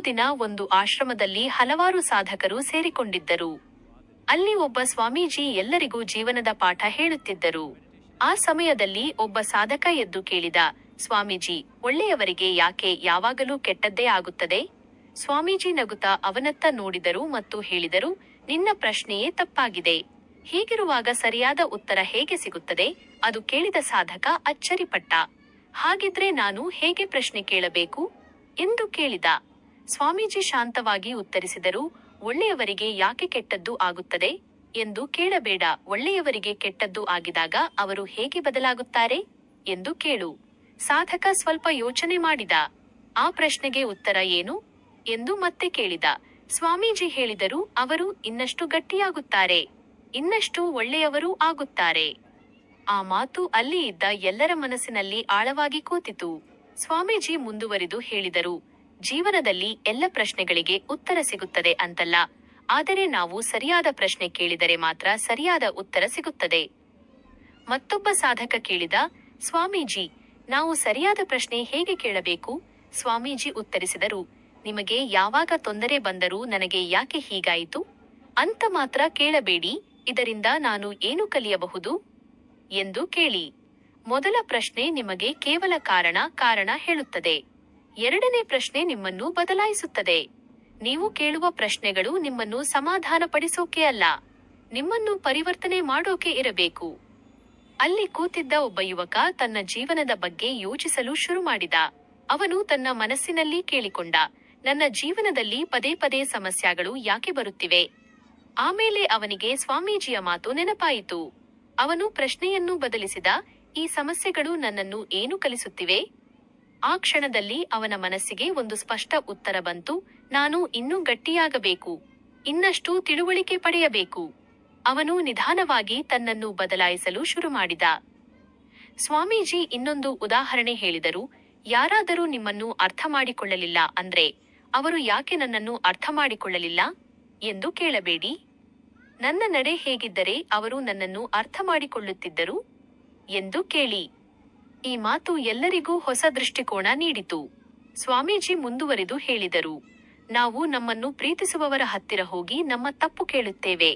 ದಿನ ಒಂದು ಆಶ್ರಮದಲ್ಲಿ ಹಲವಾರು ಸಾಧಕರು ಸೇರಿಕೊಂಡಿದ್ದರು. ಅಲ್ಲಿ ಒಬ್ಬ ಸ್ವಾಮೀಜಿ ಎಲ್ಲರಿಗೂ ಜೀವನದ ಪಾಠ ಹೇಳುತ್ತಿದ್ದರು. ಆ ಸಮಯದಲ್ಲಿ ಒಬ್ಬ ಸಾಧಕ ಎದ್ದು ಕೇಳಿದ, ಸ್ವಾಮೀಜಿ, ಒಳ್ಳೆಯವರಿಗೆ ಯಾಕೆ ಯಾವಾಗಲೂ ಕೆಟ್ಟದ್ದೇ ಆಗುತ್ತದೆ? ಸ್ವಾಮೀಜಿ ನಗುತ್ತಾ ಅವನತ್ತ ನೋಡಿದರು ಮತ್ತು ಹೇಳಿದರು, ನಿನ್ನ ಪ್ರಶ್ನೆಯೇ ತಪ್ಪಾಗಿದೆ. ಹೀಗಿರುವಾಗ ಸರಿಯಾದ ಉತ್ತರ ಹೇಗೆ ಸಿಗುತ್ತದೆ? ಅದು ಕೇಳಿದ ಸಾಧಕ ಅಚ್ಚರಿಪಟ್ಟ. ಹಾಗಿದ್ರೆ ನಾನು ಹೇಗೆ ಪ್ರಶ್ನೆ ಕೇಳಬೇಕು ಎಂದು ಕೇಳಿದ. ಸ್ವಾಮೀಜಿ ಶಾಂತವಾಗಿ ಉತ್ತರಿಸಿದರು, ಒಳ್ಳೆಯವರಿಗೆ ಯಾಕೆ ಕೆಟ್ಟದ್ದು ಆಗುತ್ತದೆ ಎಂದು ಕೇಳಬೇಡ, ಒಳ್ಳೆಯವರಿಗೆ ಕೆಟ್ಟದ್ದು ಆಗಿದಾಗ ಅವರು ಹೇಗೆ ಬದಲಾಗುತ್ತಾರೆ ಎಂದು ಕೇಳು. ಸಾಧಕ ಸ್ವಲ್ಪ ಯೋಚನೆ ಮಾಡಿದ. ಆ ಪ್ರಶ್ನೆಗೆ ಉತ್ತರ ಏನು ಎಂದು ಮತ್ತೆ ಕೇಳಿದ. ಸ್ವಾಮೀಜಿ ಹೇಳಿದರು, ಅವರು ಇನ್ನಷ್ಟು ಗಟ್ಟಿಯಾಗುತ್ತಾರೆ, ಇನ್ನಷ್ಟು ಒಳ್ಳೆಯವರೂ ಆಗುತ್ತಾರೆ. ಆ ಮಾತು ಅಲ್ಲಿ ಇದ್ದ ಎಲ್ಲರ ಮನಸ್ಸಿನಲ್ಲಿ ಆಳವಾಗಿ ಕೂತಿತು. ಸ್ವಾಮೀಜಿ ಮುಂದುವರಿದು ಹೇಳಿದರು, ಜೀವನದಲ್ಲಿ ಎಲ್ಲ ಪ್ರಶ್ನೆಗಳಿಗೆ ಉತ್ತರ ಸಿಗುತ್ತದೆ ಅಂತಲ್ಲ, ಆದರೆ ನಾವು ಸರಿಯಾದ ಪ್ರಶ್ನೆ ಕೇಳಿದರೆ ಮಾತ್ರ ಸರಿಯಾದ ಉತ್ತರ ಸಿಗುತ್ತದೆ. ಮತ್ತೊಬ್ಬ ಸಾಧಕ ಕೇಳಿದ, ಸ್ವಾಮೀಜಿ, ನಾವು ಸರಿಯಾದ ಪ್ರಶ್ನೆ ಹೇಗೆ ಕೇಳಬೇಕು? ಸ್ವಾಮೀಜಿ ಉತ್ತರಿಸಿದರು, ನಿಮಗೆ ಯಾವಾಗ ತೊಂದರೆ ಬಂದರೂ ನನಗೆ ಯಾಕೆ ಹೀಗಾಯಿತು ಅಂತ ಮಾತ್ರ ಕೇಳಬೇಡಿ, ಇದರಿಂದ ನಾನು ಏನು ಕಲಿಯಬಹುದು ಎಂದು ಕೇಳಿ. ಮೊದಲ ಪ್ರಶ್ನೆ ನಿಮಗೆ ಕೇವಲ ಕಾರಣ ಹೇಳುತ್ತದೆ. ಎರಡನೇ ಪ್ರಶ್ನೆ ನಿಮ್ಮನ್ನು ಬದಲಾಯಿಸುತ್ತದೆ. ನೀವು ಕೇಳುವ ಪ್ರಶ್ನೆಗಳು ನಿಮ್ಮನ್ನು ಸಮಾಧಾನಪಡಿಸೋಕೆ ಅಲ್ಲ, ನಿಮ್ಮನ್ನು ಪರಿವರ್ತನೆ ಮಾಡೋಕೆ ಇರಬೇಕು. ಅಲ್ಲಿ ಕೂತಿದ್ದ ಒಬ್ಬ ಯುವಕ ತನ್ನ ಜೀವನದ ಬಗ್ಗೆ ಯೋಚಿಸಲು ಶುರು ಮಾಡಿದ. ಅವನು ತನ್ನ ಮನಸ್ಸಿನಲ್ಲಿ ಕೇಳಿಕೊಂಡ, ನನ್ನ ಜೀವನದಲ್ಲಿ ಪದೇ ಪದೇ ಸಮಸ್ಯೆಗಳು ಯಾಕೆ ಬರುತ್ತಿವೆ? ಆಮೇಲೆ ಅವನಿಗೆ ಸ್ವಾಮೀಜಿಯ ಮಾತು ನೆನಪಾಯಿತು. ಅವನು ಪ್ರಶ್ನೆಯನ್ನು ಬದಲಿಸಿದ, ಈ ಸಮಸ್ಯೆಗಳು ನನ್ನನ್ನು ಏನು ಕಲಿಸುತ್ತಿವೆ? ಆ ಕ್ಷಣದಲ್ಲಿ ಅವನ ಮನಸ್ಸಿಗೆ ಒಂದು ಸ್ಪಷ್ಟ ಉತ್ತರ ಬಂತು, ನಾನು ಇನ್ನೂ ಗಟ್ಟಿಯಾಗಬೇಕು, ಇನ್ನಷ್ಟು ತಿಳುವಳಿಕೆ ಪಡೆಯಬೇಕು. ಅವನು ನಿಧಾನವಾಗಿ ತನ್ನನ್ನು ಬದಲಾಯಿಸಲು ಶುರು ಮಾಡಿದ. ಸ್ವಾಮೀಜಿ ಇನ್ನೊಂದು ಉದಾಹರಣೆ ಹೇಳಿದರು, ಯಾರಾದರೂ ನಿಮ್ಮನ್ನು ಅರ್ಥ ಮಾಡಿಕೊಳ್ಳಲಿಲ್ಲ ಅಂದ್ರೆ ಅವರು ಯಾಕೆ ನನ್ನನ್ನು ಅರ್ಥ ಮಾಡಿಕೊಳ್ಳಲಿಲ್ಲ ಎಂದು ಕೇಳಬೇಡಿ. ನನ್ನ ನಡೆ ಹೇಗಿದ್ದರೆ ಅವರು ನನ್ನನ್ನು ಅರ್ಥ ಮಾಡಿಕೊಳ್ಳುತ್ತಿದ್ದರು ಎಂದು ಕೇಳಿ. ಈ ಮಾತು ಎಲ್ಲರಿಗೂ ಹೊಸ ದೃಷ್ಟಿಕೋನ ನೀಡಿತು. ಸ್ವಾಮೀಜಿ ಮುಂದುವರಿದು ಹೇಳಿದರು, ನಾವು ನಮ್ಮನ್ನು ಪ್ರೀತಿಸುವವರ ಹತ್ತಿರ ಹೋಗಿ ನಮ್ಮ ತಪ್ಪು ಕೇಳುತ್ತೇವೆ,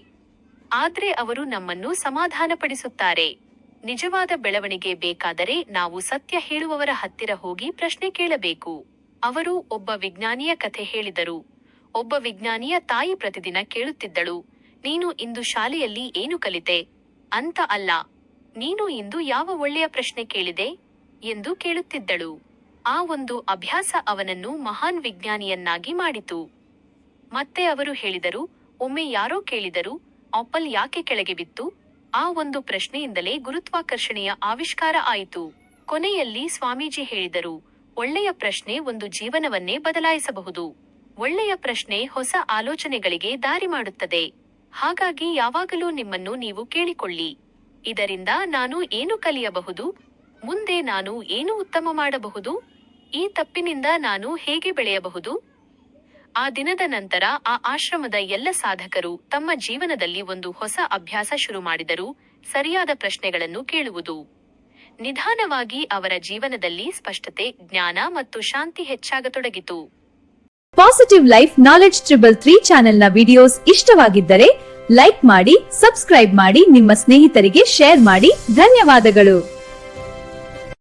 ಆದ್ರೆ ಅವರು ನಮ್ಮನ್ನು ಸಮಾಧಾನಪಡಿಸುತ್ತಾರೆ. ನಿಜವಾದ ಬೆಳವಣಿಗೆ ಬೇಕಾದರೆ ನಾವು ಸತ್ಯ ಹೇಳುವವರ ಹತ್ತಿರ ಹೋಗಿ ಪ್ರಶ್ನೆ ಕೇಳಬೇಕು. ಅವರು ಒಬ್ಬ ವಿಜ್ಞಾನಿಯ ಕಥೆ ಹೇಳಿದರು. ಒಬ್ಬ ವಿಜ್ಞಾನಿಯ ತಾಯಿ ಪ್ರತಿದಿನ ಕೇಳುತ್ತಿದ್ದಳು, ನೀನು ಇಂದು ಶಾಲೆಯಲ್ಲಿ ಏನು ಕಲಿತೆ ಅಂತ ಅಲ್ಲ, ನೀನು ಇಂದು ಯಾವ ಒಳ್ಳೆಯ ಪ್ರಶ್ನೆ ಕೇಳಿದೆ ಎಂದು ಕೇಳುತ್ತಿದ್ದಳು. ಆ ಒಂದು ಅಭ್ಯಾಸ ಅವನನ್ನು ಮಹಾನ್ ವಿಜ್ಞಾನಿಯನ್ನಾಗಿ ಮಾಡಿತು. ಮತ್ತೆ ಅವರು ಹೇಳಿದರು, ಒಮ್ಮೆ ಯಾರೋ ಕೇಳಿದರು, ಆಪಲ್ ಯಾಕೆ ಕೆಳಗೆ ಬಿತ್ತು? ಆ ಒಂದು ಪ್ರಶ್ನೆಯಿಂದಲೇ ಗುರುತ್ವಾಕರ್ಷಣೆಯ ಆವಿಷ್ಕಾರ ಆಯಿತು. ಕೊನೆಯಲ್ಲಿ ಸ್ವಾಮೀಜಿ ಹೇಳಿದರು, ಒಳ್ಳೆಯ ಪ್ರಶ್ನೆ ಒಂದು ಜೀವನವನ್ನೇ ಬದಲಾಯಿಸಬಹುದು. ಒಳ್ಳೆಯ ಪ್ರಶ್ನೆ ಹೊಸ ಆಲೋಚನೆಗಳಿಗೆ ದಾರಿ ಮಾಡುತ್ತದೆ. ಹಾಗಾಗಿ ಯಾವಾಗಲೂ ನಿಮ್ಮನ್ನು ನೀವು ಕೇಳಿಕೊಳ್ಳಿ, ಇದರಿಂದ ನಾನು ಏನು ಕಲಿಯಬಹುದು? ಮುಂದೆ ನಾನು ಏನು ಉತ್ತಮ ಮಾಡಬಹುದು? ಈ ತಪ್ಪಿನಿಂದ ನಾನು ಹೇಗೆ ಬೆಳೆಯಬಹುದು? ಆ ದಿನದ ನಂತರ ಆ ಆಶ್ರಮದ ಎಲ್ಲ ಸಾಧಕರು ತಮ್ಮ ಜೀವನದಲ್ಲಿ ಒಂದು ಹೊಸ ಅಭ್ಯಾಸ ಶುರು ಮಾಡಿದರು, ಸರಿಯಾದ ಪ್ರಶ್ನೆಗಳನ್ನು ಕೇಳುವುದು. ನಿಧಾನವಾಗಿ ಅವರ ಜೀವನದಲ್ಲಿ ಸ್ಪಷ್ಟತೆ, ಜ್ಞಾನ ಮತ್ತು ಶಾಂತಿ ಹೆಚ್ಚಾಗತೊಡಗಿತು. ಪಾಸಿಟಿವ್ ಲೈಫ್ ನಾಲೆಡ್ಜ್ 333 ಚಾನೆಲ್ನ ವಿಡಿಯೋಸ್ ಇಷ್ಟವಾಗಿದ್ದರೆ ಲೈಕ್ ಮಾಡಿ, ಸಬ್ಸ್ಕ್ರೈಬ್ ಮಾಡಿ, ನಿಮ್ಮ ಸ್ನೇಹಿತರಿಗೆ ಶೇರ್ ಮಾಡಿ. ಧನ್ಯವಾದಗಳು.